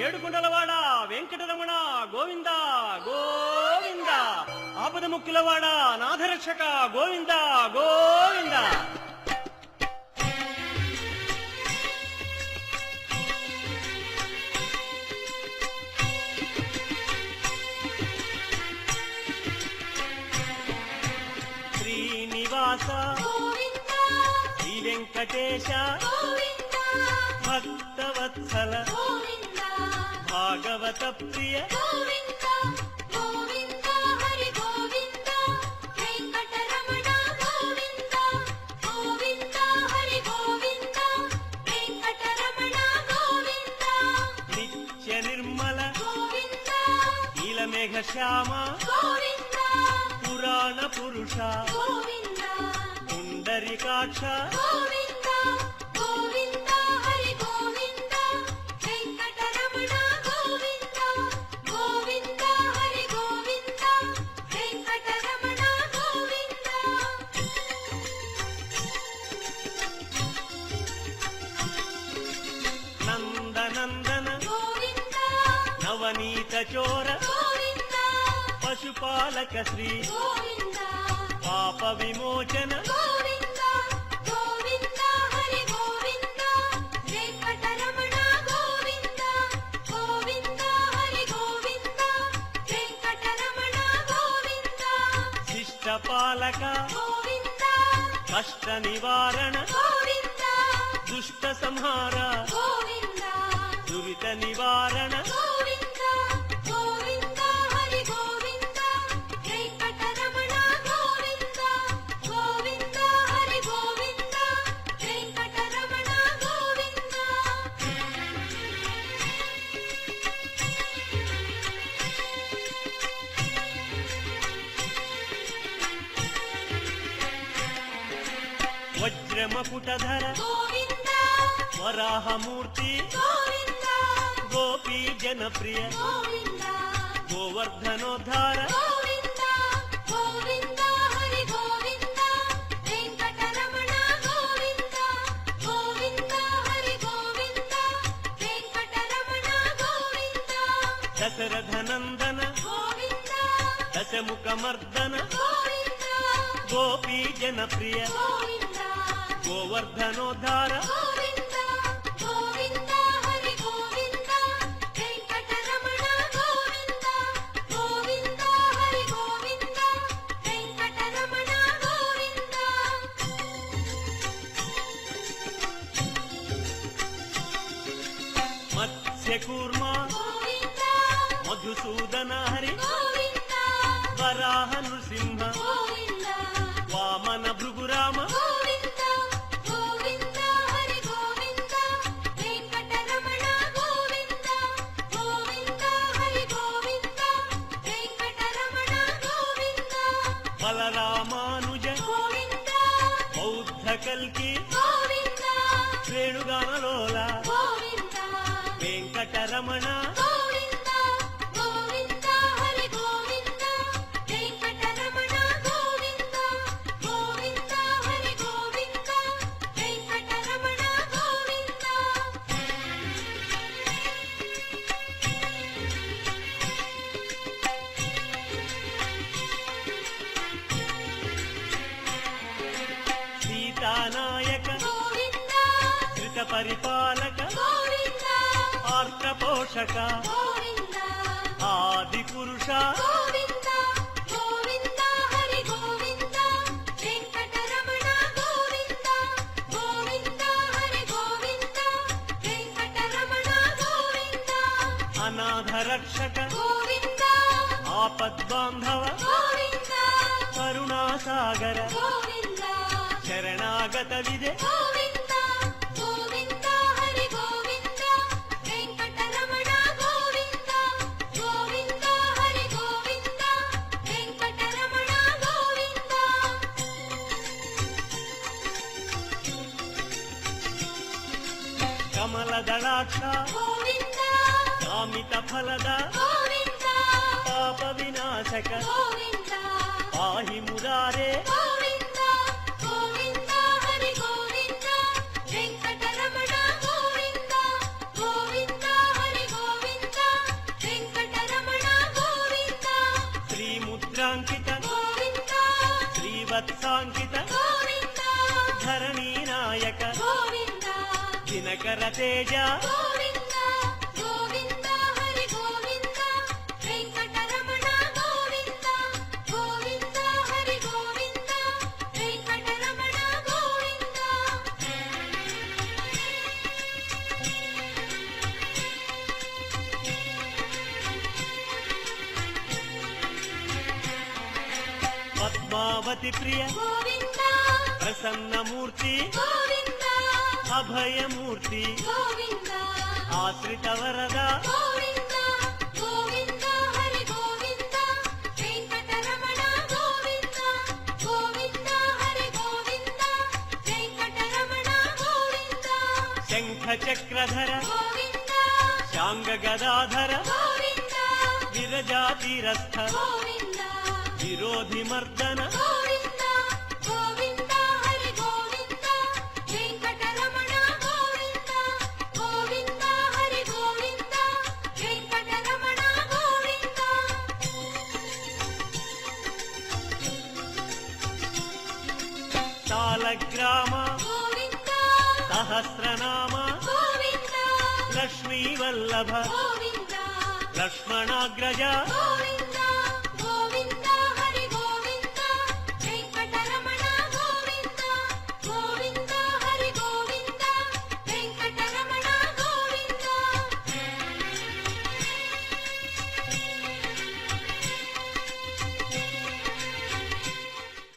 ఏడుకొండలవాడ వెంకటరమణ గోవింద గోవింద. ఆపద ముక్కులవాడ నాథరక్షక గోవింద గోవింద. శ్రీనివాస శ్రీ వెంకటేశ భక్తవత్సల భాగవత ప్రియ నిత్య నిర్మల నీలమేఘ శ్యామ పురాణ పురుష పుండరీకాక్ష నందనందన నవనీత చోర పశుపాలక శ్రీ పాప విమోచన శిష్టపాలక కష్ట నివారణ దుష్ట సంహార దురిత నివారణ వజ్రమకుటధర వరాహమూర్తి గోపీ జనప్రియ గోవర్ధనోద్ధార దశరథనందన దశముఖమర్దన గోపీ జనప్రియ గోవర్ధనోద్ధార మత్స్యకూర్మ మధుసూదన హరి వరాహ నృసింహ వామన భృగురామ బలరామానుజ బౌద్ధ కల్కి శ్రేణుగానలోల వెంకటరమణ సీతానాయక ధృత పరిపాలక ఆర్త పోషక ఆది పురుష అనాథ రక్షక ఆపద్బాంధవ కరుణాసాగర శరణాగత విదే కమలదళాక్ష కామిత ఫలద పాప వినాశక పాహి మురారే వెంకటరమణ గోవింద గోవింద హరి గోవింద. రుద్రాంకిత గోవింద శ్రీవత్సాంకిత గోవింద ధరణీ నాయక గోవింద దినకర తేజ గోవింద గోవింద హరి గోవింద వెంకటరమణ గోవింద గోవింద హరి గోవింద వెంకటరమణ గోవింద పద్మావతి ప్రియ గోవింద ప్రసన్నమూర్తి గోవింద అభయమూర్తి గోవింద ఆశ్రిత వరద గోవింద గోవింద హరి గోవింద వెంకటరమణ గోవింద గోవింద హరి గోవింద వెంకటరమణ గోవింద శంఖ చక్రధర గోవింద శాంగ గదాధర గోవింద విరజాతిరస్థ గోవింద విరోధి మర్దన గోవింద గోవింద హరి గోవింద వెంకటరమణ గోవింద గోవింద హరి గోవింద వెంకటరమణ గోవింద సాలగ్రామ గోవింద సహస్రనామ గోవింద లక్ష్మీ వల్లభ గోవింద లక్ష్మణాగ్రజ గోవింద